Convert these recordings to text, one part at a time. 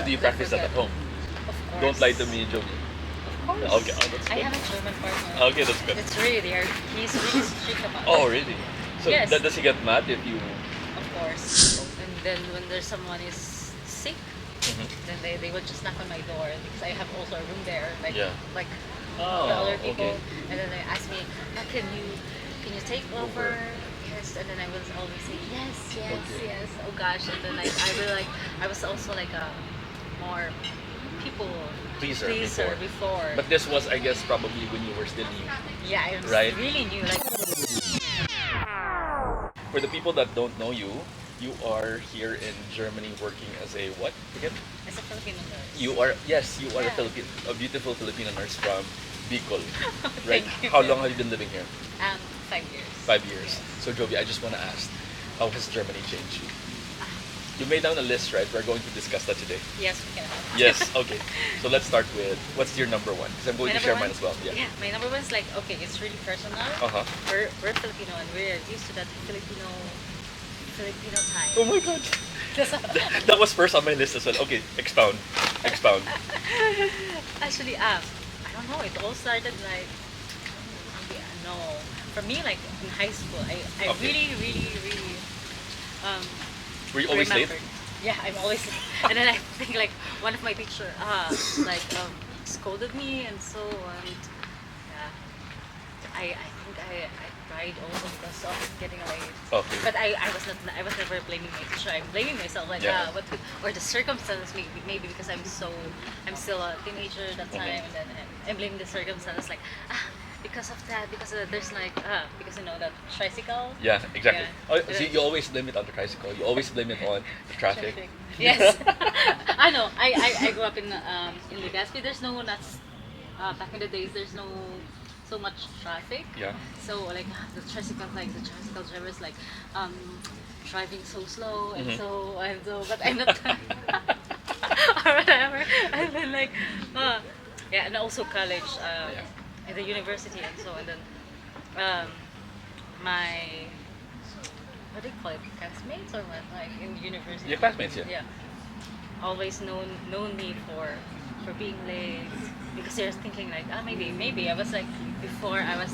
do you practice that at home? Of course. Don't lie to me, Jovi. Of course. Okay, oh, that's I good. have a German partner. Okay, that's good. It's really there. He's really strict about Oh, it. really? So Yes. does he get mad if you? Of course. And then when there's someone is sick, Mhm. then they will just knock on my door because I have also a room there, Yeah. like Oh, the other people, okay. and then they ask me, can you take over? Yes, and then I was always say yes, yes, Okay. yes. Oh gosh, and then I was also like a more people Pleaser before. But this was, I guess, probably when you were still new. Yeah, I was Right. really new. Like For the people that don't know you, you are here in Germany working as a what again? as a Filipino nurse. You are yes, you are Yeah. a beautiful Filipino nurse from Bicol, right? Thank you. How long have you been living here? 5 years. 5 years. Yes. So Jovi, I just want to ask, how has Germany changed you? You made down a list, right? We're going to discuss that today. Yes, we can. Yes. Okay. So let's start with what's your number one? Because I'm going My to share number mine as well. one? Yeah. My number one is like, okay, it's really personal. Uh huh. We're Filipino and we're used to that Filipino time. Oh my God. That was first on my list as well. Okay, expound. Expound. Actually, I don't know. It all started like, no. For me, like in high school, I Okay. really um, Were you always late? remembered. Yeah, I'm always late. And then I think like one of my teacher like scolded me and so yeah. I think I cried also because of getting late. Okay. But I was never blaming my teacher. I'm blaming myself like Yeah. or the circumstances maybe because I'm still a teenager at that time and then I'm blaming the circumstances like because of that there's like because you know that tricycle. Yeah, exactly. Yeah. Oh, see, you always blame it on the tricycle. You always blame it on the traffic. Yes. I know. I grew up in Legazpi. There's no not back in the days. There's no so much traffic. Yeah. So like the tricycle drivers like driving so slow and Mhm. so but I'm not or whatever. And then like yeah, and also college Yeah. in the university and so and then my what do you call it, classmates or what, like in university. Your classmates, yeah. Yeah, always known me for being late because they're thinking like maybe I was like before I was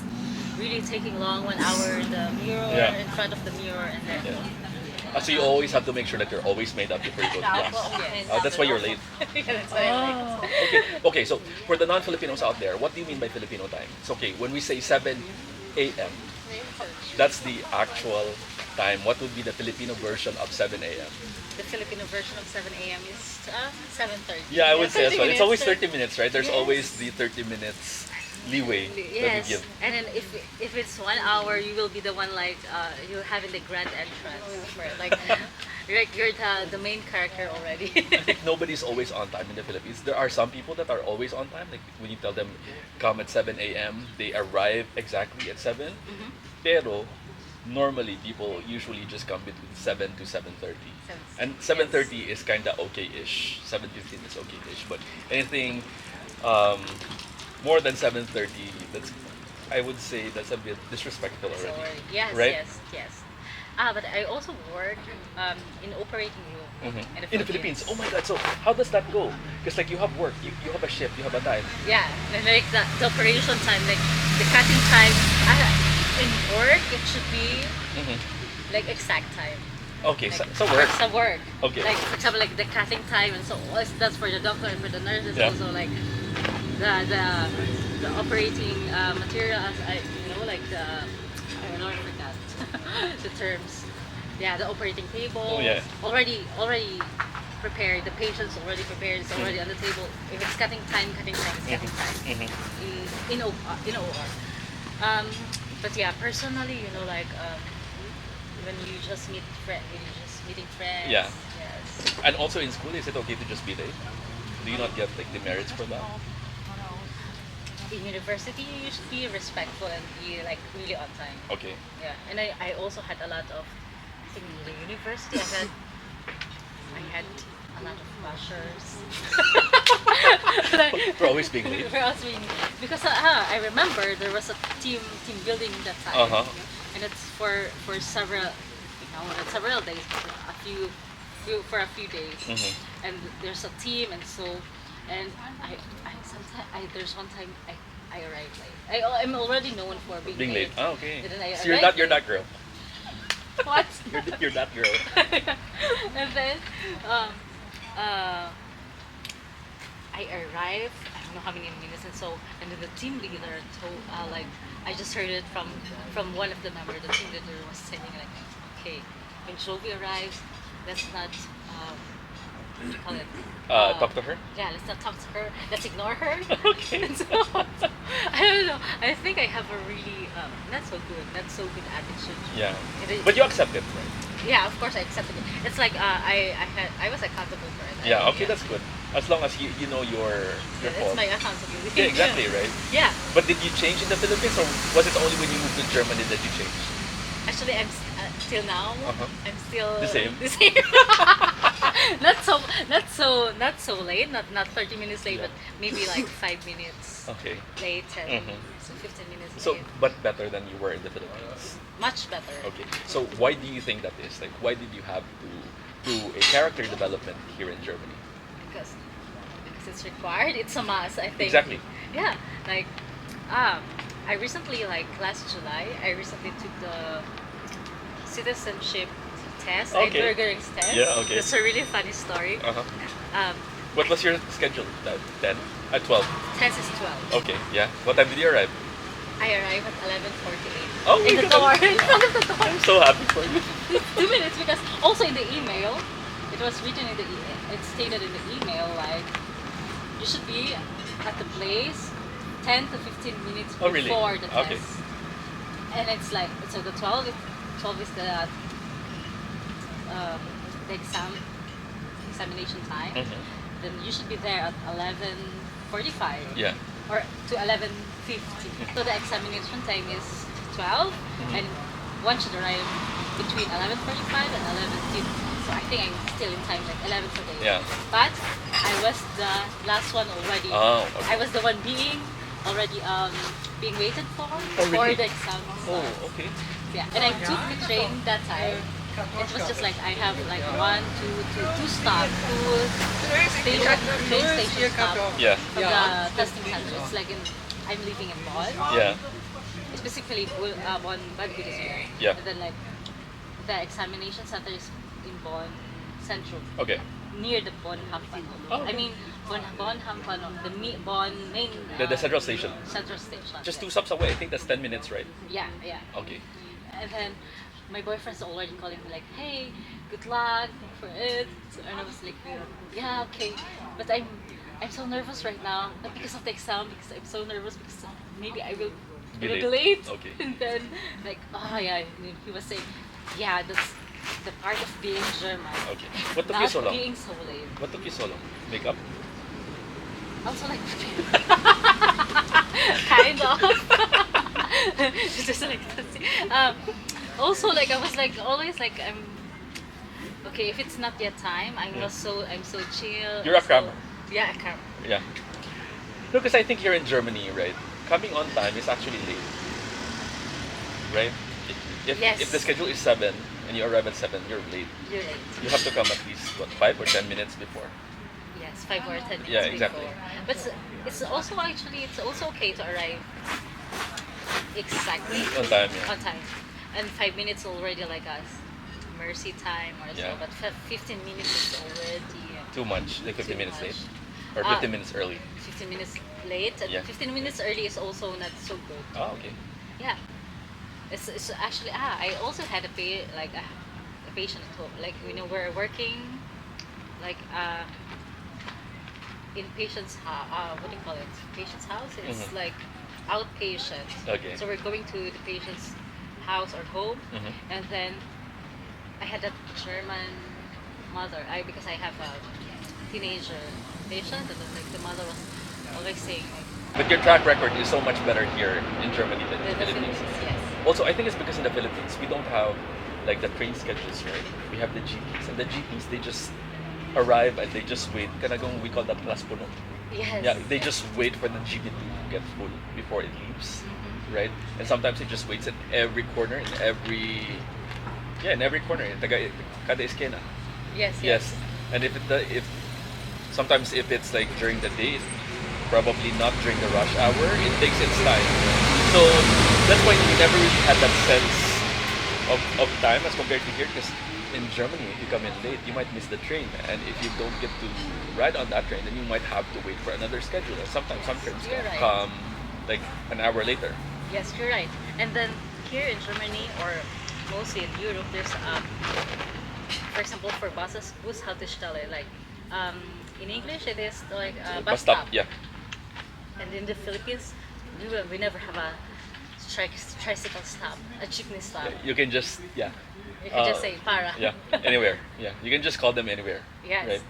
really taking long 1 hour in the mirror Yeah. in front of the mirror and then Yeah. So you always have to make sure that you're always made up before you go to class. Yes. That's why you're late. Yeah, that's why I'm Ah, okay. Okay, so for the non-Filipinos out there, what do you mean by Filipino time? It's okay, when we say 7 a.m., that's the actual time. What would be the Filipino version of 7 a.m.? the Filipino version of 7 a.m. is 7:30. Yeah, I would say as well. It's always 30 30 minutes, right? There's Yes. always the 30 minutes leeway that we Yes, give. and then if it's 1 hour, you will be the one like you having the grand entrance, where like you're the main character already. I think nobody's always on time in the Philippines. There are some people that are always on time. Like when you tell them come at 7 a.m., they arrive exactly at 7. Mhm. Pero normally people usually just come between 7 to 7:30. And Yes. 7:30 is kind of okay-ish. 7:15 is okay-ish. But anything um, more than 7:30, that's I would say that's a bit disrespectful So, already. yes, Right? yes. But I also work in operating room Mhm. in In the Philippines. Oh my God! So how does that go? Because like you have work, you have a shift, you have a time. Yeah, and like the operation time, like the cutting time. In work, it should be Mhm. like exact time. Okay, Like, so work. Sa work. Okay. Like for example, like the cutting time, and so that's for the doctor and for the nurse. It's Yeah. also like the operating material. As like I don't know, I forgot the terms. Yeah, the operating table. Oh, yeah. Already prepared. The patient's already prepared. It's already on the table. If it's cutting time is cutting time. Mhm. In OR. But yeah, personally, like when you just meeting friends. Yeah. Yes. And also in school, is it okay to just be late? Do you not get like demerits for that? In university, you should be respectful and be like really on time. Okay. Yeah, and I also had a lot of. I think in the university, I had a lot of bashers. For always being late. For us being, because I remember there was a team building that time, Uh-huh. and it's for several, not several days, for a few days. Mhm. and there's a team, and so, and I sometimes there's one time I arrive late. I'm already known for being late. Oh, okay. And then I So you're arrive you're late. that girl. What? You're that girl. And then um, uh, I arrive. I don't know how many minutes, and so and then the team leader told like I just heard it from one of the members. The team leader was saying like, okay, when Jovi arrives, let's not what do you call it? Talk to her. Yeah, let's not talk to her. Let's ignore her. Okay. And so I don't know. I think I have a really not so good attitude. Yeah. It- But you accept it, right? Yeah, of course I accepted it. It's like I was accountable for it. Yeah. Okay, that's good. As long as you know your It's fault. my accountability. Yeah, exactly, right? Yeah. But did you change in the Philippines, or was it only when you moved to Germany that you changed? Actually, I'm till now. Uh-huh. I'm still The same? The same. not so late. Not 30 minutes late, Yeah. but maybe like 5 minutes Okay. late and Mhm. so 15 minutes So, late. but better than you were in the Philippines. Much better. Okay. So, why do you think that is? Like, why did you have to do a character development here in Germany? Because it's required. It's a must. I think. Exactly. Yeah. Like, I recently like last July. I recently took the citizenship test. Okay. Einbürgerungs test. Yeah, okay. That's a really funny story. Uh-huh. Um, What was your schedule? 10? At 12? test is 12. Okay, yeah. What time did you arrive? I arrived at 11:48 Oh in my the God. door. In front of the door. I'm so happy for you. 2 minutes because also in the email, it was written in the it stated in the email like you should be at the place 10 to 15 minutes Oh, really? before the test. Okay. And it's like so the 12 is the examination time. Mhm. Then you should be there at 11:45 Yeah. or to 11:50. So the examination time is 12, and one should arrive between 11:45 and 11:50. So I think I'm still in time, like 11:48. Yeah. But I was the last one already. Oh, okay. I was the one being already being waited for really? the exam. Oh, okay. Yeah, and I took the train that time. It was just like I have like two stop, train station stop Yeah. from the testing center. It's like I'm living in Bonn, Yeah. specifically Bonn Bagudis. Yeah. And then like the examination center is in Bonn Central, Okay. near the Bonn Hampano. Oh, okay. I mean Bonn Hampano, Bonn main The central station. central station. Just 2 yes. stops away. I think that's 10 minutes, right? Yeah, yeah. Okay. And then my boyfriend's already calling me like, "Hey, good luck for it." And I was like, "Yeah, okay." But I'm so nervous right now, not because of the exam, because I'm so nervous because maybe I will Be be late. late. Okay. And then like, oh yeah, and he was saying, "Yeah, that's the part of being German." Okay. What took Not you so long? being so late. What took you so long? Makeup? Also like kind of. Just like also like I was like always like I'm okay if it's not yet time I'm Yeah. I'm so chill. You're a so- crammer. Yeah, a crammer. Yeah. No, because I think here in Germany, right, coming on time is actually late. Right? If Yes. the schedule is 7 and you arrive at 7, you're late. You're late. You have to come at least, what, 5 or 10 minutes before. Yes, 5 or 10 minutes Yeah, exactly. before. But it's also okay to arrive exactly On time, yeah. on time. And 5 minutes already like a mercy time or Yeah. so. But 15 minutes is already Too much, like 15 too minutes much. late. Or 15 minutes early. 15 minutes late and Yeah. 15 minutes early is also not so good. Oh, okay. Yeah. It's actually I also had a patient at home. Like we're working like in patient's what do you call it? Patient's house. It's Mhm. like outpatient. Okay. So we're going to the patient's house or home, Mhm. and then I had a German mother. Because I have a teenager patient, and then like the mother was always saying like But your track record is so much better here in Germany than in the the Philippines. Philippines, yes. Also, I think it's because in the Philippines, we don't have like the train schedules, right? We have the GPs. And the GPs, they just arrive and they just wait. We call that plus puno. Yes. Yeah, they just wait for the GP to get full before it leaves, right? And sometimes it just waits at every corner, in every corner, in kada esquina. Yes. Yes. And if Sometimes if it's like during the day, probably not during the rush hour, it takes its time. So that's why we never really had that sense of time as compared to here, because in Germany, if you come in late, you might miss the train, and if you don't get to ride on that train, then you might have to wait for another schedule. And sometimes some trains You're right. come like an hour later. Yes, you're right. And then here in Germany or mostly in Europe, there's for example, for buses, Bushaltestelle. Like in English, it is like a bus stop. Yeah. And in the Philippines, we never have a tricycle stop, a jeepney stop. You can just You can just say para. yeah, anywhere. Yeah, you can just call them anywhere. Yes. Right.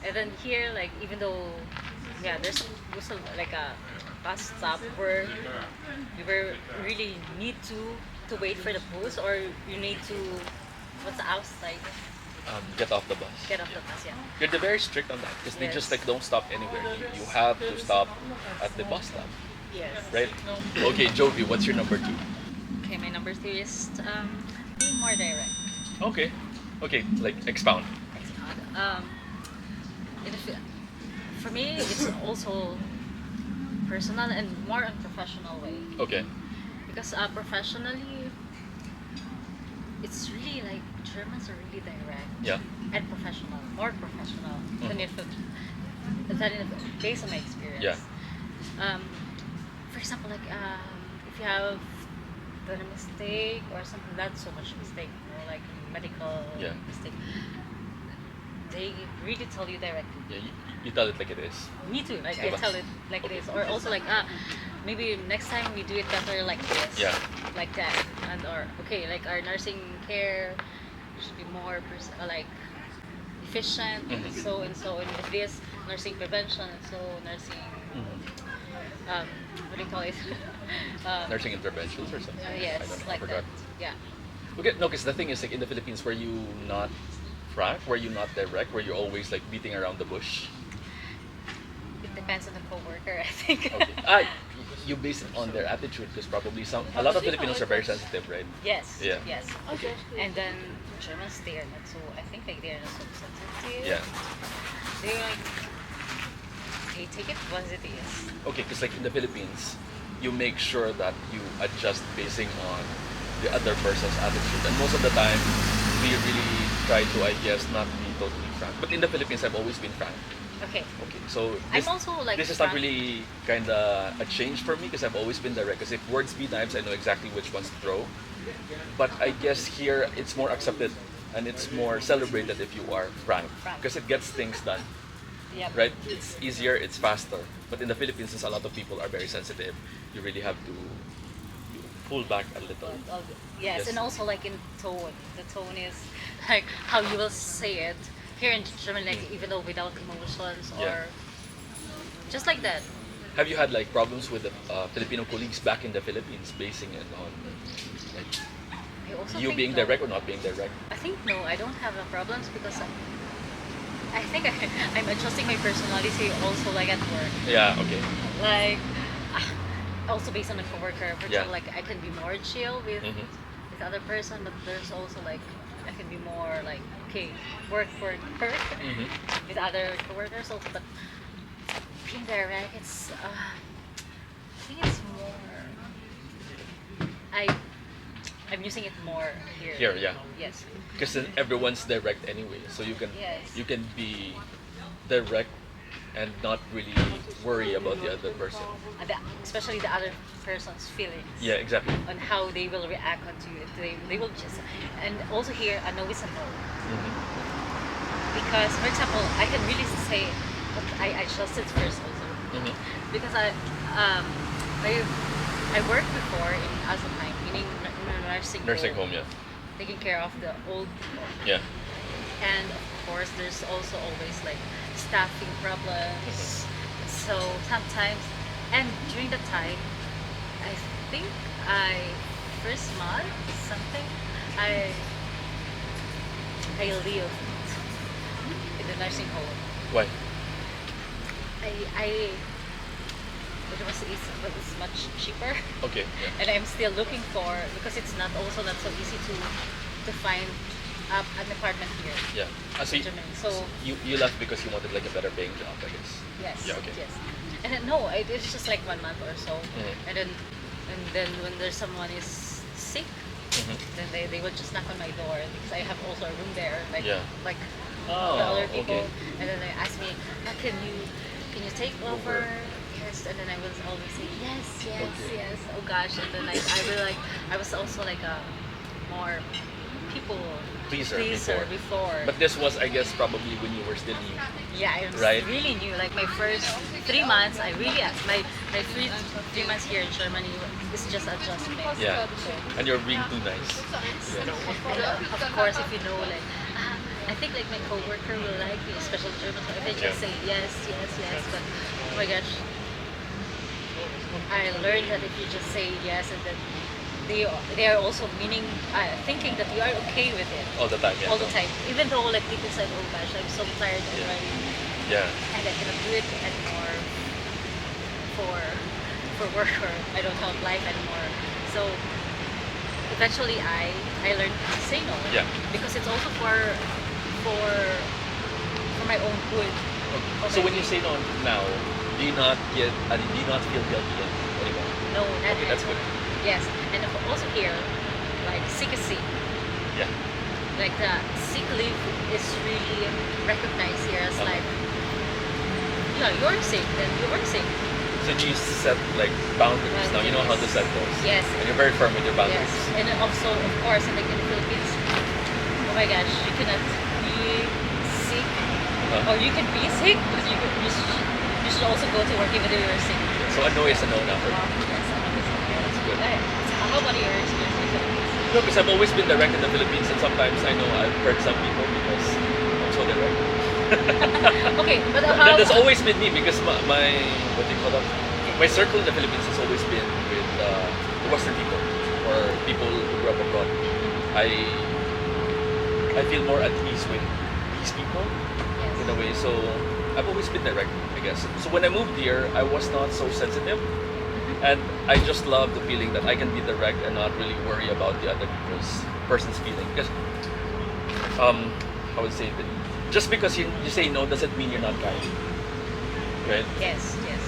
And then here, like even though, yeah, there's also like a bus stop where you really need to wait for the bus, or you need to what's outside Get off the bus. get off the bus. Yeah. They're very strict on that because they just Yes. like don't stop anywhere. You have to stop at the bus stop, Yes. right? Okay, Jovi, what's your number 2? Okay, my number 3 is being more direct. Okay, okay, like expound. In the, for me, it's also personal and more unprofessional way. Okay. Because professionally, it's really like Germans are really direct Yeah. and professional, more professional than based on my experience. Yeah. For example, like if you have done a mistake or something, not so much mistake, like medical Yeah. mistake, they really tell you directly. Yeah, you tell it like it is. Me too. Like Diba? I tell it like it is, or also like maybe next time we do it better like this, Yeah. like that, and or okay, like our nursing care should be more like efficient, Mhm. and so and with this nursing prevention and so nursing what do you call it? Nursing interventions or something. Yes, I don't know. I like forgot. that. Yeah. Okay, no, because the thing is, like in the Philippines, were you not frank? Were you not direct? Were you always like beating around the bush? It depends on the coworker, I think. Okay. You base it on their attitude because probably a lot of Filipinos are very sensitive, right? Yes. Yeah. Yes. Okay. And then Germans, they are not so. I think like they are not so sensitive. Yeah. They like they take it as it is. Okay, because like in the Philippines, you make sure that you adjust basing on the other person's attitude, and most of the time, we really try to, I guess, not be totally frank. But in the Philippines, I've always been frank. Okay. Okay, so I'm also like this is not frank. really kind of a change for me because I've always been direct. Because if words be knives, I know exactly which ones to throw. But I guess here it's more accepted and it's more celebrated if you are frank Frank. because it gets things done, Yep. right? It's easier, it's faster. But in the Philippines, since a lot of people are very sensitive, you really have to pull back a little. Yes, Yes. and also like in tone. The tone is like how you will say it. Here in German, like even though without emotions or Yeah. just like that. Have you had like problems with the Filipino colleagues back in the Philippines, basing it on like I also you think being no. direct or not being direct? I think no, I don't have the problems because I think I'm adjusting my personality also like at work. Yeah. Okay. Like also based on the coworker. For Yeah. example, like I can be more chill with Mhm. with other person, but there's also like I can be more like okay, work Mhm. with other coworkers also, but being direct, it's I think it's more I'm using it more here. Here, yeah. Yes. Because everyone's direct anyway, so Yes. you can be direct and not really worry about the other person. And especially the other person's feelings. Yeah, exactly. On how they will react onto you. If they will just and also here a no is a no. Mhm. Because for example I can really say but I trusted first also. Mhm. Because I worked before in Asenheim, meaning in a Nursing home, yeah. taking care of the old people. Yeah. And of course there's also always like staffing problems. So sometimes and during the time I think first month something I lived in the nursing home. Why? It's much cheaper. Okay. Yeah. And I'm still looking for because it's not so easy to find an apartment here Yeah. So in Germany. So you left because you wanted like a better paying job, I guess. yes, Yeah. Okay. yes. And then, no, it's just like 1 month or so. Mhm. And then when there's someone is sick, Mhm. then they would just knock on my door because I have also a room there, Yeah. like Oh, the other people. okay. And then they ask me, can you take over? Yes. And then I was always say yes, yes, Okay. yes. Oh gosh. And then I really like I was also like a more people Pleaser before. But this was, I guess, probably when you were still new. Yeah, I was Right. really new. Like my first 3 months, I really my three months here in Germany is just adjustment. Yeah. And you're being too nice. And of course, if you know, like, I think like my coworker will like me, especially Germans. So if I just Yeah. say yes, yes, yes, but oh my gosh, I learned that if you just say yes, and then they are also thinking that you are okay with it All the time. Yeah. all the time, even though like people said, oh gosh, I'm so tired already, Yeah. and I cannot do it anymore for work, or I don't have life anymore. So eventually I learned to say no. Yeah. Because it's also for my own good. So when you say no now, do you not feel guilty anymore? No, not Okay, that's good. Yes, and also here, like sick is sick. Yeah. Like the sick leave is really recognized here as like, yeah, you're sick, then you're sick. So do you set like boundaries now? You know how to set those. Yes. And you're very firm with your boundaries. Yes, and then also, of course, like in the Philippines, oh my gosh, you cannot be sick, or you can be sick, but you should also go to work even though you're sick. So a no is a no now for you. Yes, I know this. That's good. How about your experience in the Philippines? No, because I've always been direct in the Philippines, and sometimes I know I've hurt some people because I'm so direct. Okay, but That how? has always been me because my what do you call that? My circle in the Philippines has always been with the Western people or people who grew up abroad. I feel more at ease with these people in a way. So I've always been direct, I guess. So when I moved here, I was not so sensitive, and I just love the feeling that I can be direct and not really worry about the other person's feeling. Because I would say that just because you say no doesn't mean you're not kind, right? Yes, yes.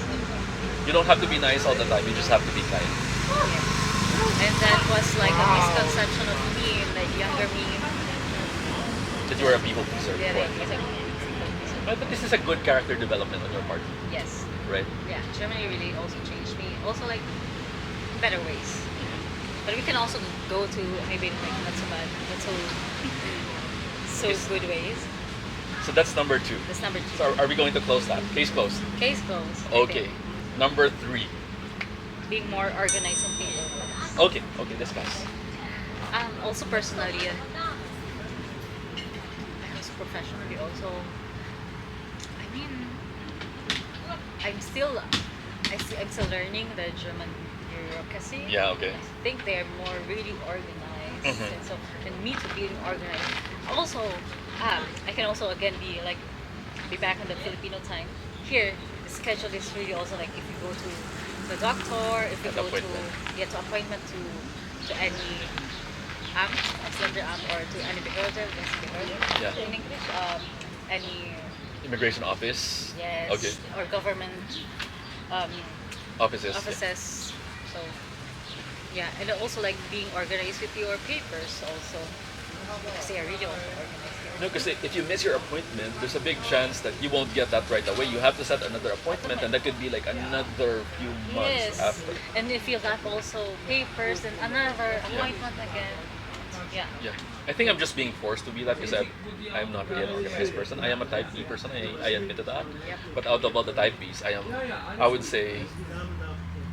You don't have to be nice all the time. You just have to be kind. And that was like a misconception of me, like younger me. That you are a people pleaser. Yeah, before. like, it's But this is a good character development on your part, yes. right? Yeah, Germany really also changed me. Also like in better ways. But we can also go to maybe like not so bad, not so Yes. good ways. So that's number 2. That's number 2. So are we going to close that? Case closed. Case closed. I Okay. think. Number 3. Being more organized and people. Okay. Discuss. Also personally, also professionally also. I mean, I'm still learning the German bureaucracy. Yeah. Okay. I think they're more really organized, Mhm. and me to being organized. Also, I can also again be back in the Filipino time. Here, the schedule is really also like if you go to the doctor, if you An go appointment. to appointment to any or to any behörde, Yeah. in English, any Immigration office. yes, Okay. or government um, Offices. offices. So yeah, and also like being organized with your papers also. Because they are really organized here. No, because if you miss your appointment, there's a big chance that you won't get that right away. You have to set another appointment, and that could be like another few months Yes, after. and if you have also papers and another appointment again. Yeah. Yeah, I think I'm just being forced to be that because I'm not really an organized person. I am a type B person. I admit to that. Yep. But out of all the type Bs, I would say,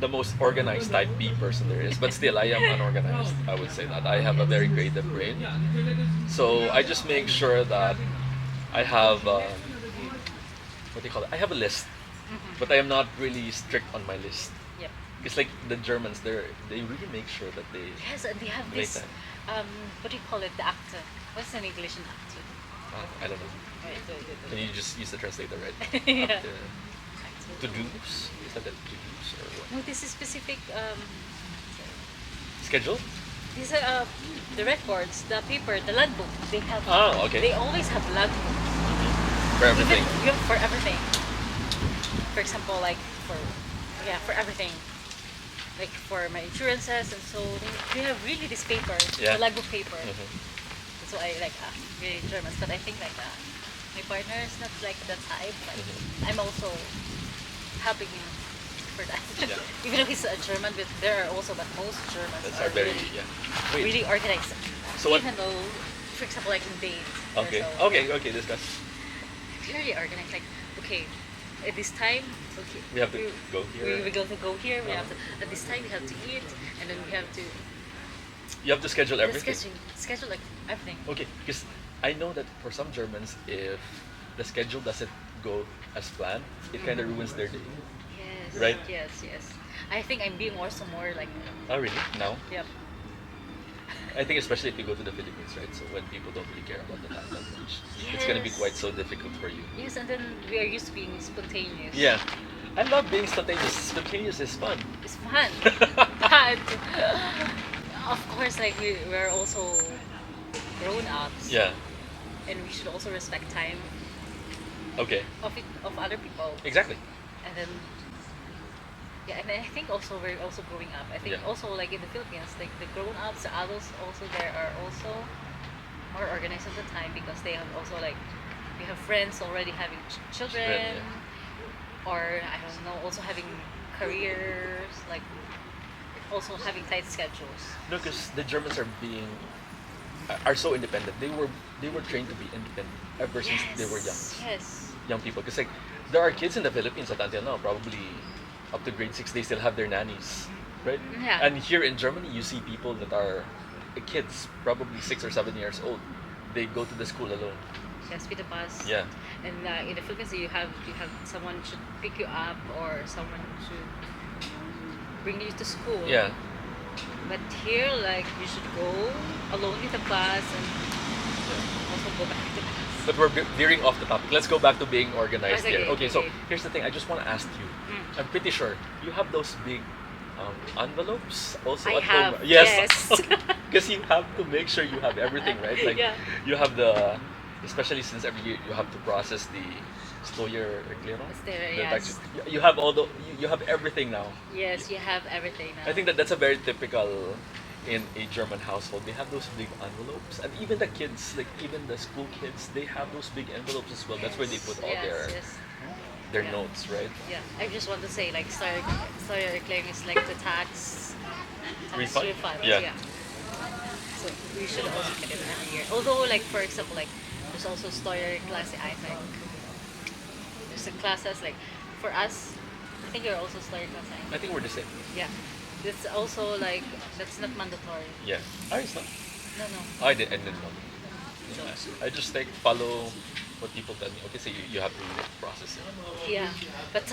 the most organized type B person there is. But still, I am unorganized. I would say that I have a very creative brain. So I just make sure that I have what do you call it? I have a list, but I am not really strict on my list. Yep. It's like the Germans. They really make sure that they Yes, and they have make this. time. What do you call it? The actor. What's in English in actor? I don't know. Can you just use the translator, right? Yeah. To do's? Is that the to do's or what? No, this is specific. Schedule? these are the records, the paper, the logbook. They have. Oh, okay. They always have logbook. For everything. Even for everything. For example, like for for everything. Like for my insurances and so they have really this paper, Yeah. the logbook paper. Mhm. That's why I like really Germans. But I think like my partner is not like that type. But Mhm. I'm also helping him for that. Yeah. Even though he's a German, but there are also but most Germans That's are are very, really, yeah. Wait. really organized. So what? Even though, for example, like in dates. or Okay. so, Okay. Okay. Discuss. very organized. Like, okay, at this time, okay, We have to go here. We go to go here. We Uh-huh. have to at this time we have to eat, and then we have to You have to schedule everything. schedule like everything. Okay, because I know that for some Germans, if the schedule doesn't go as planned, it kind of ruins their day. Yes. Right? Yes. Yes. I think I'm being also more like. Oh, really? Now? Yep. I think especially if you go to the Philippines, right? So when people don't really care about the time that much, it's gonna be Yes. quite so difficult for you. Yes, and then we are used to being spontaneous. Yeah, I love being spontaneous. Spontaneous is fun. It's fun. But of course, like we're also grown ups. Yeah. And we should also respect time Okay. of other people. Exactly. And then yeah, and I think also we're also growing up. I think Yeah. also like in the Philippines, like the grown ups, the adults also there are also more organized at the time because they have also like we have friends already having children, or I don't know, also having careers, like also having tight schedules. No, because the Germans are so independent. They were trained to be independent ever since they were young people. Because like there are kids in the Philippines that until now probably up to grade 6 they still have their nannies, right? Yeah. And here in Germany you see people that are kids probably 6 or 7 years old. They go to the school alone. Yes, with the bus. Yeah. And in the Philippines, you have someone should pick you up or someone should bring you to school. Yeah. But here, like you should go alone with the bus and also go back to the bus. But we're veering off the topic. Let's go back to being organized Okay, here. Okay, so okay. here's the thing. I just want to ask you. Mm. I'm pretty sure you have those big envelopes also I at have, home. yes. Because you have to make sure you have everything, right? Like Yeah. you have especially since every year you have to process the Steuererklärung. Yes. You have you have everything now. Yes, you have everything now. I think that's a very typical in a German household. They have those big envelopes, and even the kids, like even the school kids, they have those big envelopes as well. That's where they put all their Yeah. notes, right? Yeah, I just want to say like Steuererklärung is like the tax Refund? refund. Yeah. So we should also get it every year. Although like for example like there's also Steuerklasse I think. There's a classes like for us I think you're also Steuerklasse I I think. think we're the same. Yeah. It's also like that's not mandatory. Yeah. Oh, it's not. No, no. I didn't know. I just follow what people tell me. Okay, so you have to process it. Yeah, but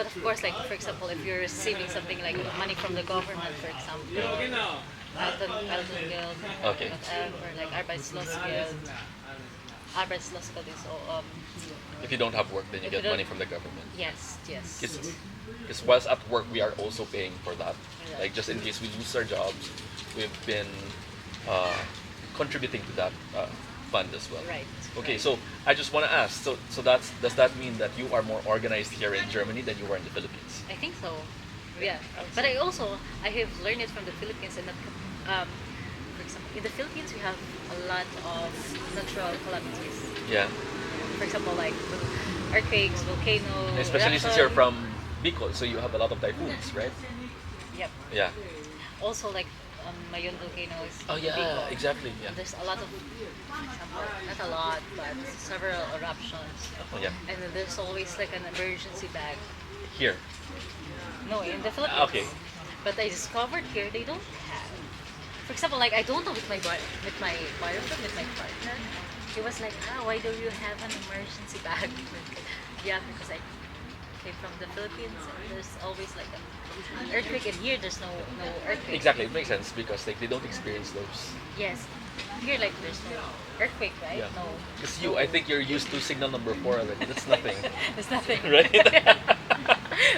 of course, like for example, if you're receiving something like money from the government, for example, Elton Guild, Okay. whatever, like Arbeitslosengeld. Arbeitslosengeld is If you don't have work, then you If get you don't- money from the government. yes. Because whilst at work, we are also paying for that. Yeah. Like just in case we lose our jobs, we've been contributing to that fund as well. Right. Okay, right. so I just want to ask. So does that mean that you are more organized here in Germany than you were in the Philippines? I think so. Yeah, but I have learned it from the Philippines and that, for example, in the Philippines we have a lot of natural calamities. Yeah. For example, like earthquakes, volcano, Especially since eruption. you're from Bicol, so you have a lot of typhoons, right? Yep. Yeah. Also, like Mayon volcano is Oh yeah, Bicol. exactly. Yeah. And there's a lot of, for example, not a lot, but several eruptions. Oh yeah. And then there's always like an emergency bag. Here. No, in the Philippines. Okay. But I discovered here they don't have. For example, like I don't know with my boyfriend, with my partner, he was like, why do you have an emergency bag? Yeah, because I came from the Philippines and there's always like an earthquake, and here there's no earthquake. Exactly, it makes sense because like they don't experience those. Yes. Here like there's no earthquake, right? Yeah. No. Because I think you're used to signal number 4 already. That's nothing. There's nothing. Right?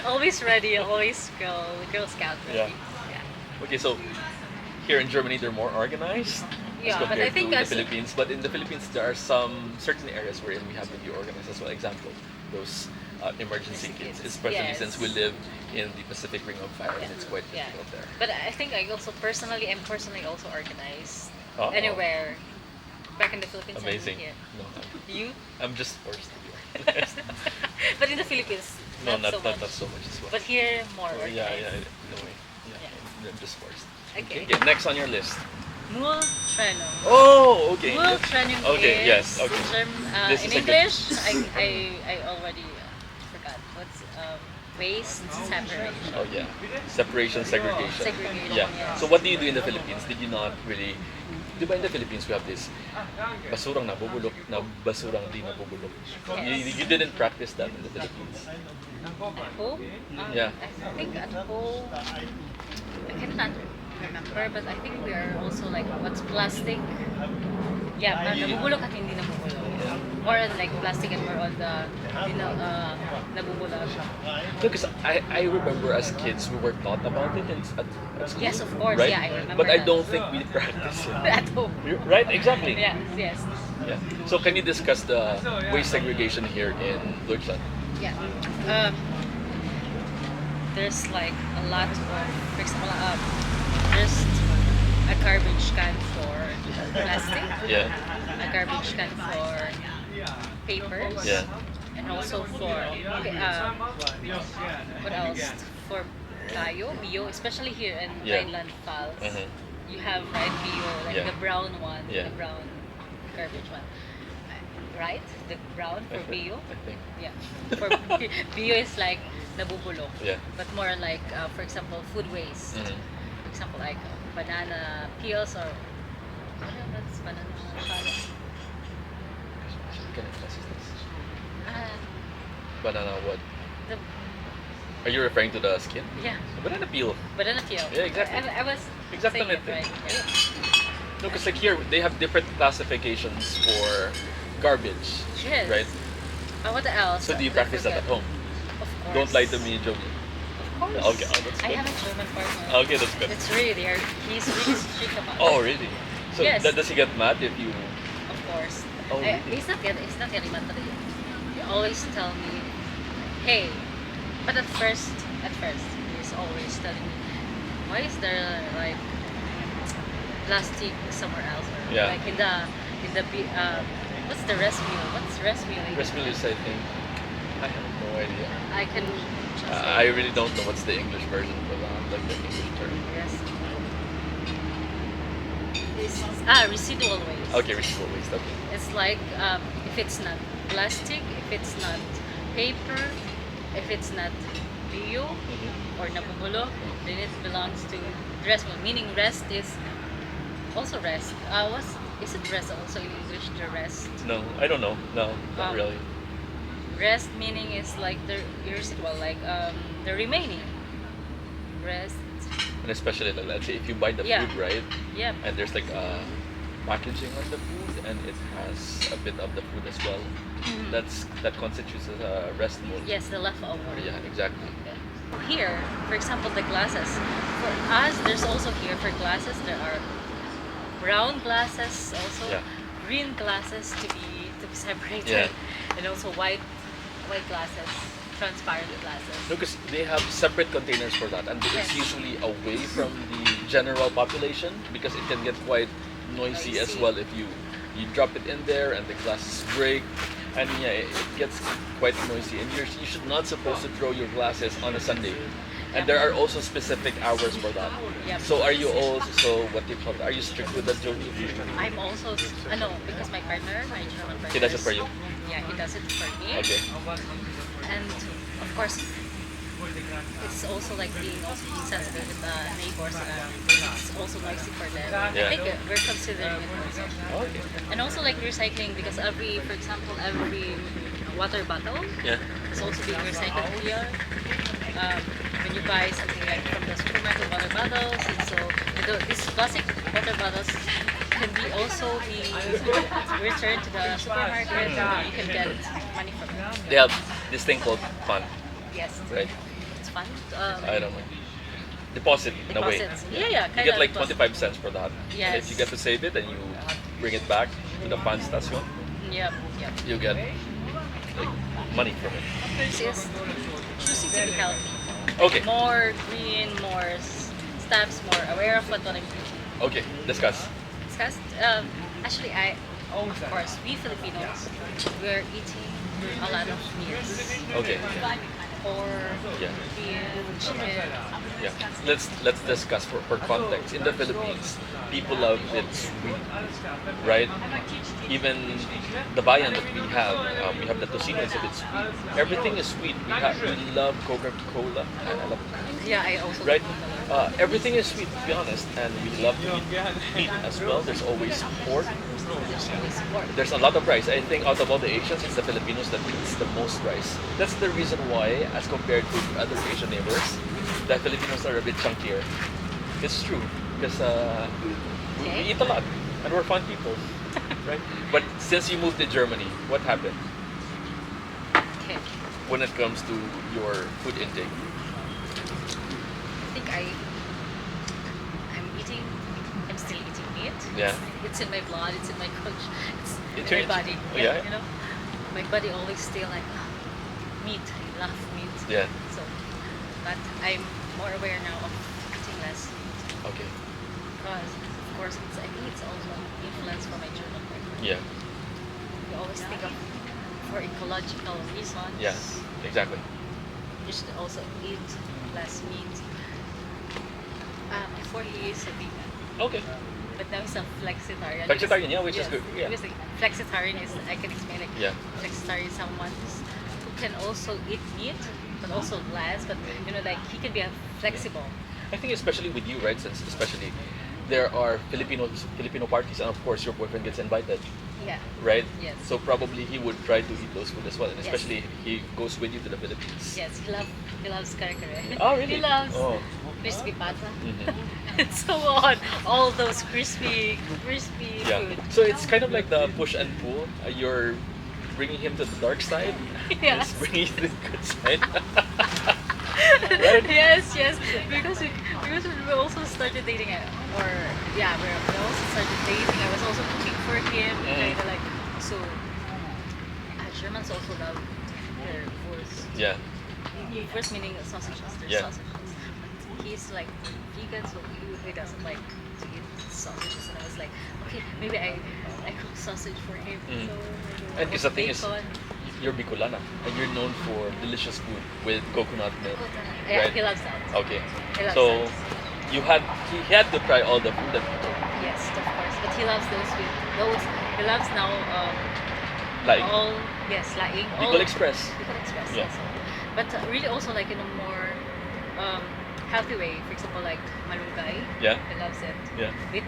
Always ready, always Girl Scout ready. Yeah. Yeah. Okay, so here in Germany they're more organized as Yeah, but I compared to think the as Philippines. But in the Philippines, there are some certain areas wherein we have to be organized as well. Example, those emergency kits, especially since we yes. live in the Pacific Ring of Fire, Yeah. and it's quite Yeah. difficult there. But I think I'm personally also organized Oh, anywhere. Back in the Philippines and amazing. here. No, You? I'm just forced to be organized. But in the Philippines, No, not so much. not so much as well. But here, more Oh, organized. yeah, in a way. Yeah, Yeah. I'm just forced. Okay. Okay, next on your list. Mul Trenum. Oh, okay. Mul Trenum Okay, is yes, okay. This in is a good- English. I already forgot what's waste separation. Oh yeah, separation, segregation. Segregation, Yeah. yes. So what do you do in the Philippines? Did you not really? Di ba in the Philippines we have this basurang nabubulok na basurang di nabubulok? Yes. You didn't practice that in the Philippines. At home? Yeah. I think at home, I cannot remember, but I think we are also like, what's plastic? Yeah, nabubulok at hindi nabubulok. More on like plastic and more on the, nabubulok. Because I remember as kids we were taught about it at school. Yes, of course. Right? Yeah, I remember But I that. don't think we practice it. At home. Right? Exactly. Yes, yes. Yeah. So can you discuss the waste segregation here in Deutschland? Yeah. There's like a lot of, for example, there's a garbage can for plastic, Yeah. a garbage can for papers, Yeah. and also for what else? For bio, especially here in Yeah. Rhineland-Pfalz. Mhm. You have right bio, like Yeah. the brown one, Yeah. the brown garbage one, right? The brown for bio. I think. Yeah. For bio is like nabubulok. Yeah. But more like, for example, food waste. Mhm. For example, like banana peels or that's banana shala. Can I process this? Uh, Banana what? the Are you referring to the skin? yeah, Banana peel. banana peel. Yeah, exactly. I was saying it Exactamente. right. Yeah. No, because like here they have different classifications for garbage, Yes. right? What else? So do you I practice that forget. at home? Of course. Don't lie to me, Jovi. Of course. Okay, oh, that's I good. have a German partner. Okay, that's good. It's really there. He's really strict about it. Oh, really? So Yes. does he get mad if you? Of course. Oh, really? It's not really mad, but he always tell me, hey, but at first, he's always telling me, why is there like plastic somewhere else, or Yeah. like in the what's the rest meal? What's rest meal? in Rest meal English? is, I think. I have no idea. I can. I really don't know what's the English version for that, like the English term. Rest meal. Residual waste. Okay, residual waste. Okay. It's like if it's not plastic, if it's not paper, if it's not bio Mhm. or nabubulok, then it belongs to rest meal. Meaning rest is also rest. Is it rest also in English? The rest. No, I don't know. No, not Um, really. Rest meaning is like the residual, like the remaining. Rest. And especially like let's say if you buy the Yeah. food, right? Yep. And there's like packaging on the food, and it has a bit of the food as well. Mhm. That constitutes as a rest meal. Yes, the leftover. Yeah, exactly. Yeah. Here, for example, the glasses. For us, there's also here for glasses, there are brown glasses also, Yeah. green glasses to be separated, Yeah. and also white glasses, transparent glasses. No, because they have separate containers for that, and it's Yes. usually away from the general population because it can get quite noisy as Noisy. well if you drop it in there and the glasses break, and yeah, it gets quite noisy. And you should not supposed to throw your glasses on a Sunday, and there are also specific hours for that. Yep. So are you also what do you call it? Are you strict with that, Jovi? I'm also, no, because my German partner. He does it for you. Yeah, he does it for me. Okay. And of course, it's also like being sensitive with the neighbors. It's also noisy for them. Yeah. I think we're considering it also. Okay. And also like recycling, because for example, every water bottle Yeah. is also being recycled here. When you buy something like from the supermarket water bottles, and so these plastic water bottles can also be returned to the supermarket. You can get money from it. They have this thing called fun, Yes, right? it's fun. I don't know. deposit in a way. Deposits. Yeah, You kind get of like deposit. 25 cents for that. And if Yes. you get to save it and you bring it back to the fan station, Yep, yep. you get like money from it. This is choosing to be healthy. Okay, More green, more steps, more aware of what I'm doing. okay, discuss. Discussed. Actually, of course, we Filipinos, we're eating a lot of meats. Okay, Pork, yeah. beef, chicken. Yeah, let's discuss for context. In the Philippines, people love it sweet, right? Even the bayan that we have the tocino is a bit sweet. Everything is sweet. We love Coca-Cola. I love Yeah, I also right? love Everything is sweet, to be honest, and we love to eat meat as well. There's always pork. pork. There's a lot of rice. I think out of all the Asians, it's the Filipinos that eats the most rice. That's the reason why, as compared to other Asian neighbors, the Filipinos are a bit chunkier. It's true because we Okay. eat a lot and we're fun people, right? But since you moved to Germany, what happened Okay. when it comes to your food intake? I think I'm still eating meat. Yeah. It's in my blood, it's in my culture, it's It's in your- my body. oh, yeah? You know? My body always still like meat. I love meat. Yeah. So but I'm more aware now of eating less meat. Okay. Because of course I think it's also influenced from my German background. Yeah. You always think of for ecological reasons. Yeah. Exactly. You should also eat less meat. Before he is a vegan, Okay. but now he's a flexitarian. Flexitarian, yeah, which is good, yeah. Because flexitarian is, I can explain it. Yeah. Flexitarian is someone who can also eat meat, but also less. But you know, like he can be flexible. I think especially with you, right? Since especially there are Filipino parties, and of course your boyfriend gets invited, Yeah. right? Yes. So probably he would try to eat those food as well, and Yes. especially he goes with you to the Philippines. Yes, he loves kare-kare. Oh, really? He loves Oh. crispy pata. Mhm. And so on. All those crispy Yeah. food. So it's kind of like the push and pull. You're bringing him to the dark side. Yes. He's bringing you to the good side. Right? Yes, yes. Because we also started dating, or yeah, we also started dating. I was also cooking for him, kind of like so. Germans also love their wurst. Yeah. Wurst meaning sausages. Their Yeah. sausages. But he's like vegan, so he doesn't like to eat sausages. And I was like, okay, maybe I cook sausage for him. Mm. So And because the thing is, bacon. you're Bicolana, and you're known for delicious food with coconut milk. Yeah, right? he loves that. Okay. He loves So that. he had to try all the food that you cook. Yes, of course. But he loves those with those. He loves now Like all laing. Bicol Express. Bicol Express. Yeah. Yes. But really also like in a more healthy way. For example, like malunggay. Yeah. He loves it. Yeah. With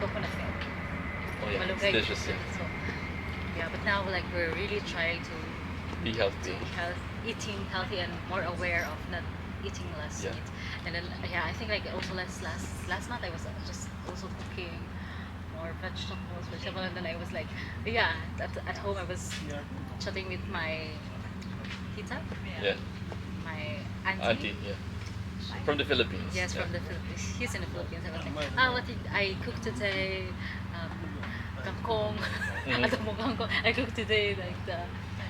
coconut milk. Oh yeah. It's Malunggay. delicious. Yeah. So yeah, but now like we're really trying to Be healthy. eating healthy and more aware of not eating less Yeah. meat. And then yeah, I think like also last month I was just also cooking more vegetables, for example, and then I was like, yeah, at home I was chatting with my tita, Yeah. my auntie. Auntie. Yeah. From the Philippines. Yes, yeah. from the Philippines. He's in the Philippines. I was like, what did I cook today? Kangkong. Mhm. Adobo kangkong. I cooked today like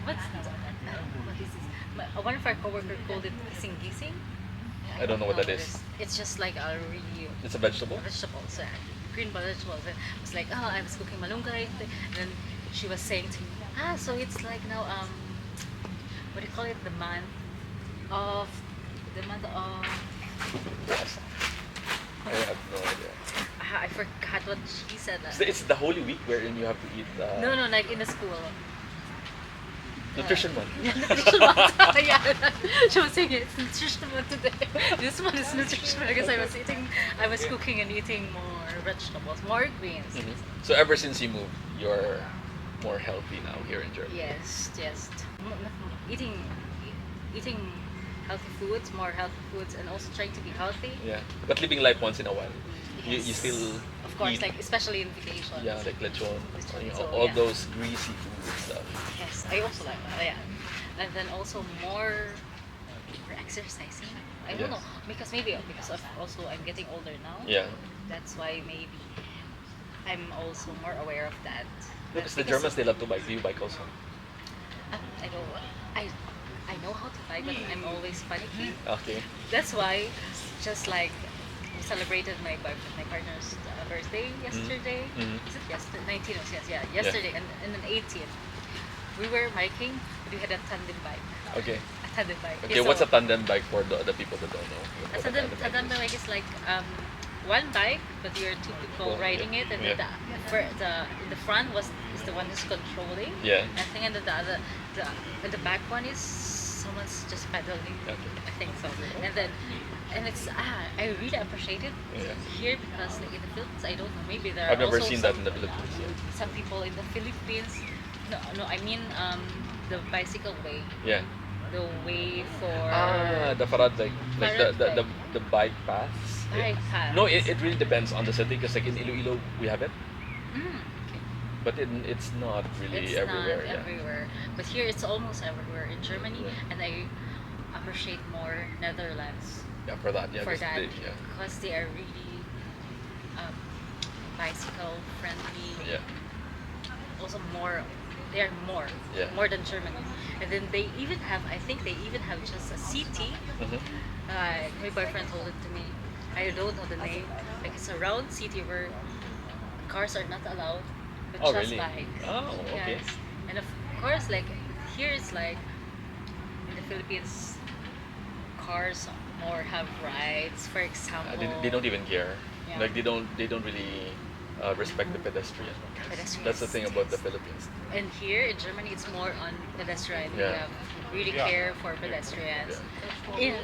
what is this? One of our coworkers called it gising. I don't know what that is. It's just like a really It's a vegetable. vegetables, green vegetables. And I was like, oh, I was cooking malunggay. And then she was saying to me, so it's like now, what do you call it? The month of. I have no idea. I forgot what she said. It's the Holy Week wherein you have to eat No, like in the school. nutrition month. Nutrition month. Yeah, she was saying it's nutrition month today. This one is nutrition month because I was cooking and eating more vegetables, more greens. Mhm. So ever since you moved, you're more healthy now here in Germany. Yes. Eating healthy foods, more healthy foods, and also trying to be healthy. Yeah. But living life once in a while. You Yes. still Of course, eat, like especially in vacation. yeah, like lechon, So, all yeah. those greasy food and stuff. Yes, I also like that. Yeah, and then also more for exercising. I Yes. don't know because maybe because of also I'm getting older now. Yeah. That's why maybe I'm also more aware of that. Because the Germans, they love to bike. Do you bike also? I don't. I I know how to bike, but I'm always panicky. Okay. That's why, just like we celebrated my partner's birthday yesterday. Mhm. Is it yesterday? 19th, yes, yeah, yesterday, and then 18th. We were biking, but we had a tandem bike. Okay. A tandem bike. Okay, what's a tandem bike for the people that don't know? A What tandem is? bike is like one bike, but you're two people Well, riding yeah, it, and yeah. then the in the front is the one who's controlling. Yeah. I think, and then the back one is someone's just pedaling. Okay. I think so. And then it's I really appreciate it Yeah. here because like in the Philippines, I don't know, maybe there are I've never also seen that in the Philippines. some people in the Philippines. No, I mean the bicycle way, Yeah. the way for The farad like Farad the bike paths. bike paths. No, it really depends on the city because like in Iloilo we have it, Okay. but it's not really It's everywhere. not Yeah. everywhere, but here it's almost everywhere in Germany, Yeah. and I appreciate more Netherlands Yeah, for that. Yeah. for 'Cause that yeah. because they are really um, bicycle friendly. Yeah. Also more, they are more Yeah. more than Germany, and then they even have, I think they even have just a city. Mhm. My boyfriend told it to me. I don't know the name. Like it's a round city where cars are not allowed, but Oh, just really? bikes. Oh, okay. Yes. And of course, like here it's like in the Philippines, cars more have rights. For example, They don't even care. Yeah. Like they don't really respect the pedestrian. Pedestrians. That's the thing about the Philippines. And here in Germany, it's more on pedestrian. We Yeah. have really care for pedestrians. In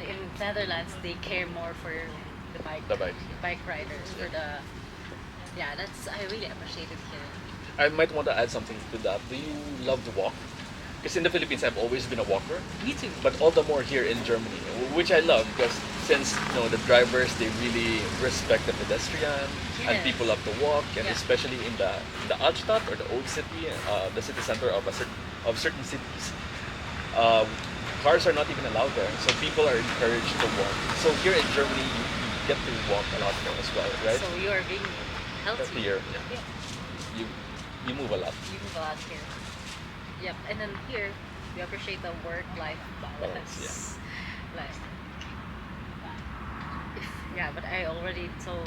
Netherlands, they care more for the The bike. bike riders for the. Yeah, that's I really appreciate it here. I might want to add something to that. Do you love to walk? Because in the Philippines, I've always been a walker, Me too. but all the more here in Germany, which I love because since the drivers they really respect the pedestrian and Yes. people love to walk, and Yeah. especially in the Altstadt or the old city, the city center of certain cities, cars are not even allowed there, so people are encouraged to walk. So here in Germany, you get to walk a lot more as well, right? So you are being healthy. Here, yeah. Yeah. You move a lot. You move a lot here. Yep. And then here, we appreciate the work-life balance. Like, yeah, but I already tell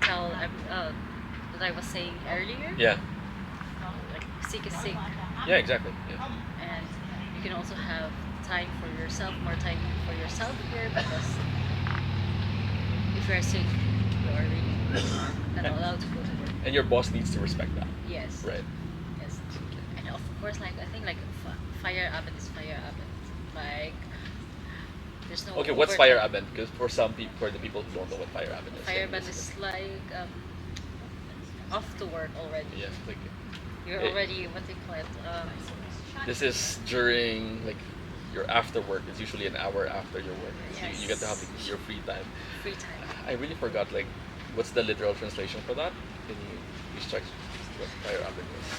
that I was saying earlier. Yeah, Like sick is sick, yeah, exactly. Yeah. and you can also have time for yourself, more time for yourself here because if you're sick, you are really not allowed to go to work. And your boss needs to respect that, Yes. right? Yes. And of course, like I think like fire oven is fire oven. Like there's no. Okay, what's overtime. fire oven? Because for some people, for the people who don't know what fire oven is, Fire can oven you is explain? like off to work already. Yeah, like You're Eh, already what they call it. this is during like your after work. It's usually an hour after your work. So you get to have Yes. your free time. Free time. I really forgot like what's the literal translation for that? Can you please check what fire oven is?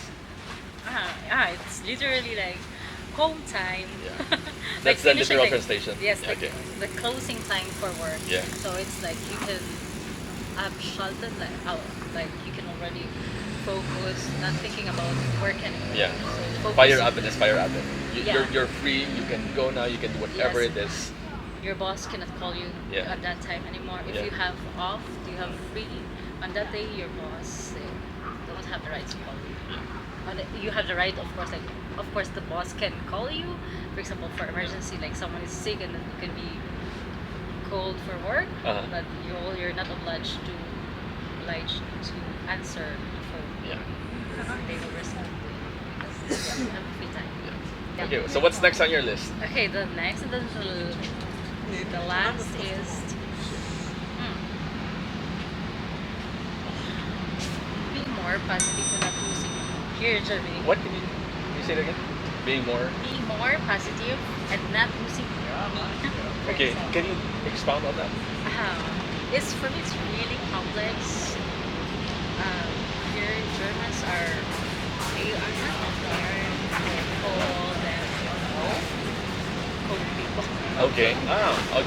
It's literally like home time. Yeah. Like That's the finishing, literal like, translation. Yes, like Okay. the closing time for work. Yeah. So it's like you can schalten like out, like you can already focus, not thinking about work anymore. Yeah. So focus. Fire oven is fire oven. Yeah. You're free. You can go now. You can do whatever Yes. it is. Your boss cannot call you Yeah. at that time anymore. If Yeah. you have off, you have free. On that day, your boss don't have the right to call you. You have the right, of course. Like, of course, the boss can call you. For example, for emergency, like someone is sick and then you can be called for work, Uh-huh. but you're not obliged to answer the phone. Yeah. They will respond to you because you have free time. Yeah. Yeah. Okay. So what's next on your list? Okay, the next and then the last is be more positive and not losing. Here in Germany, What can you say that again? Being more. be more positive and not losing me. For Okay. example. Can you expound on that? It's for me. It's really complex. Here, Germans are they are not aware of cold and cold people. Okay. Okay. Yeah. I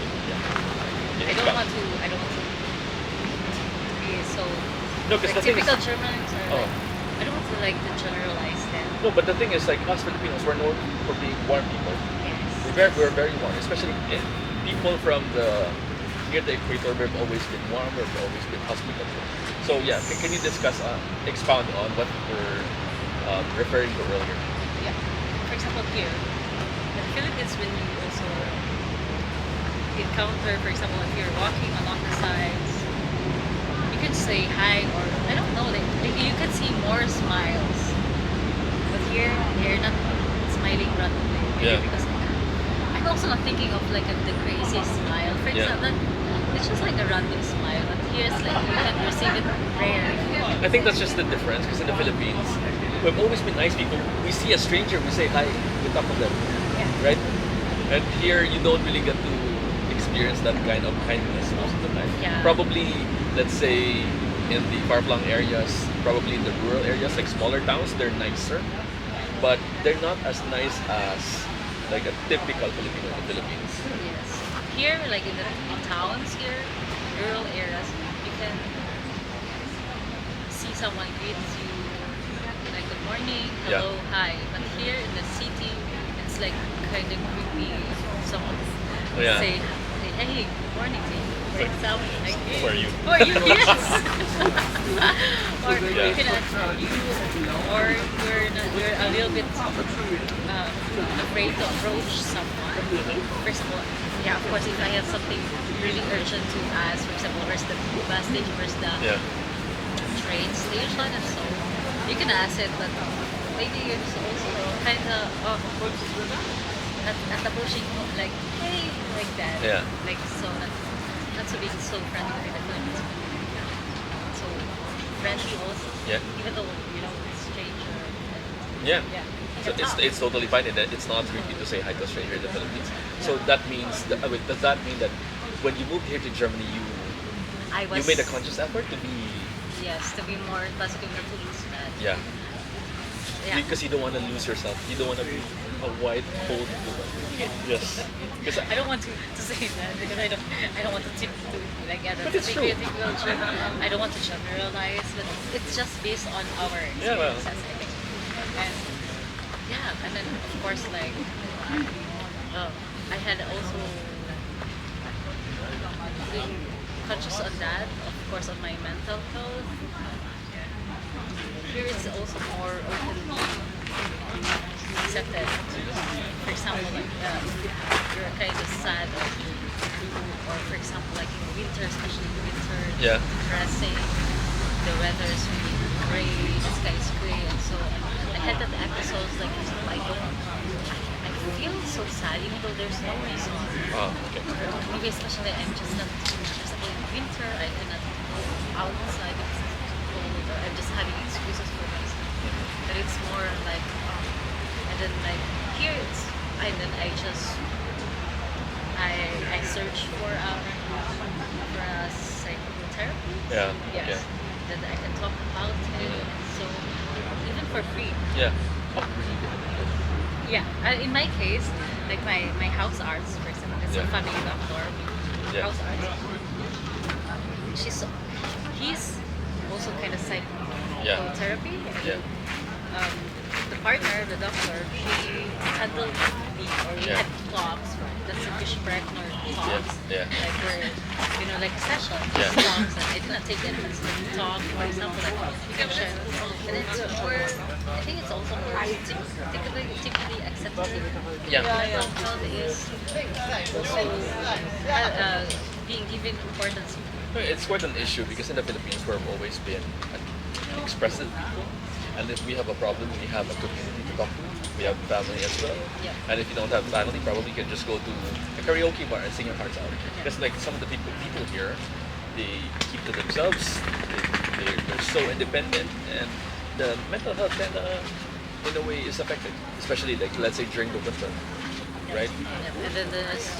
Yeah, don't want to. I don't want to be so No, because like the thing is, typical Germans or oh, like I don't want to like to generalize them. no, but the thing is, like us Filipinos, we're known for being warm people. Yes. We're very warm, especially people from the near the equator. We've always been warm. We've always been hospitable. So yeah, can you discuss, expound on what you were referring to earlier? Yeah. For example, here in the Philippines, when you also encounter, for example, if you're walking along the sides, you can say hi or I don't know. Like you can see more smiles, but here they're not smiling randomly. Maybe Yeah. because I'm also not thinking of like the craziest smile. For Yeah. example, it's just like a random smile, but here it's like you can receive it rare. I think that's just the difference because in the Philippines, we've always been nice people. We see a stranger, we say hi, we talk to them, Yeah. right? And here, you don't really get to experience that kind of kindness most of the time. Yeah. Probably, let's say, in the far-flung areas, probably in the rural areas, like smaller towns, they're nicer, but they're not as nice as like a typical Filipino in the Philippines. Yes. Here, like in the towns here, rural areas, you can see someone greets you like good morning, Yeah. hello, hi. But here in the city, it's like kind of creepy. Someone Yeah. say, hey, good morning, me. For example, like, Who are you? Who are you? Yes. Or Yeah. you can ask you, or you're a little bit afraid to approach someone. For example, yeah, of course, if I have something really urgent to ask, for example, where's the bus station, where's the Yeah. train station, and so you can ask it, but maybe you're just also kind of at approaching like hey like that, Yeah. like so not to be so friendly with the Philippines, so friendly also, Yeah. even though you know it's stranger. Yeah. Yeah. So it's totally fine, and it's not creepy to say hi to a stranger in the Philippines. So that means that, wait, does that mean that when you moved here to Germany, I was you made a conscious effort to be, yes to be more positive or to lose that. yeah, Yeah. because you don't want to lose yourself. You don't want to be a white cold woman. Yes. Because I don't want to say that because I don't want to tip to like yeah, But that's it's a true. I don't want to generalize, but it's just based on our Yeah, well. experiences, I think. And yeah, and then of course like I had also being conscious on that, of course, on my mental health. Here it's also more openly accepted. For example, like if you're kind of sad, or for example, like in winter, especially in winter, Yeah. depressing, the weather is really gray, the sky is gray, and so I had that episodes like I don't, I feel so sad even though there's no reason. Oh, okay. Maybe especially I'm just not, for example, in winter I cannot go outside because it's too cold, or I'm just having excuses for myself. But it's more like, and then like here it's, and then I search for a psychotherapy. Yeah. Yes. Okay. That I can talk about it. So even for free. Yeah. Yeah. In my case, like my house arts, for example, it's a Yeah. family doctor. Yeah. House arts. He's also kind of psychotherapy. And, Yeah. the partner, the doctor, she handled me, or we Yeah. had talks. That's a Gesprächner talks. Yeah. Like we're, you know, like a session. Yeah. Talks, and I did not take any minutes to talk. For example, like you can share, and it's more. I think it's also more typically accepted. Yeah. Mental health is also being given importance. It's quite an issue because in the Philippines we've always been expressive people, and if we have a problem, we have a community to talk to. We have family as well, Yeah. and if you don't have family, probably you can just go to a karaoke bar and sing your hearts out. Because like some of the people here, they keep to themselves. They're so independent, and the mental health kind of, in a way, is affected. Especially like let's say during the winter, right? Yeah. And then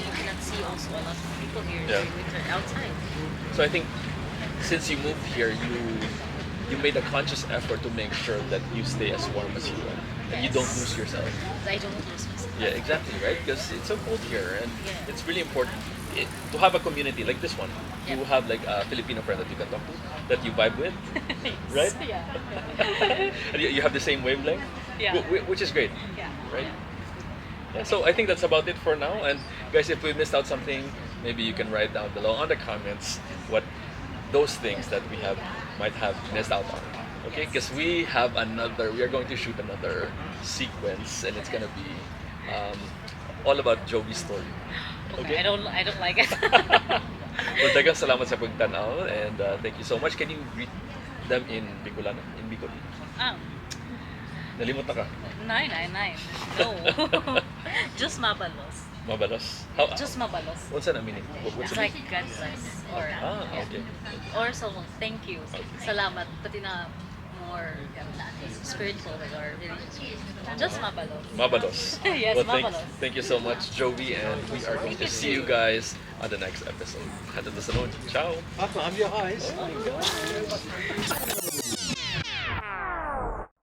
you cannot see also a lot of people here Yeah. during winter outside. So I think since you moved here, you made a conscious effort to make sure that you stay as warm as you are, and you don't Yes. lose yourself. I don't lose myself. Yeah, exactly, right? Because it's so cold here, and Yeah. it's really important to have a community like this one. Yeah. To have like a Filipino friend that you can talk to, that you vibe with, right? Yeah. And you have the same wavelength, Yeah. which is great, Yeah. right? Yeah, so I think that's about it for now. And guys, if we missed out something, maybe you can write down below on the comments what those things that we have might have missed out on. Okay, because we are going to shoot another sequence, and it's gonna be all about Jovi's story. Okay. I don't like it. Well, dagang salamat sa pagtanaw, and thank you so much. Can you greet them in Bicolano? In Bicol? Ah, Nalimot na ka? 999. No. Just mabalos. Mabalos? How, Just mabalos. what's that meaning? What's It's the like God bless. Or okay. or so thank you. Salamat. Pati na more spiritual or religious. Just mabalos. Mabalos. Yes, Well, mabalos. thank you so much, Jovi, and we are going to see you guys on the next episode. Hasta sa salon. Ciao! Papa, I'm your eyes. Oh my God.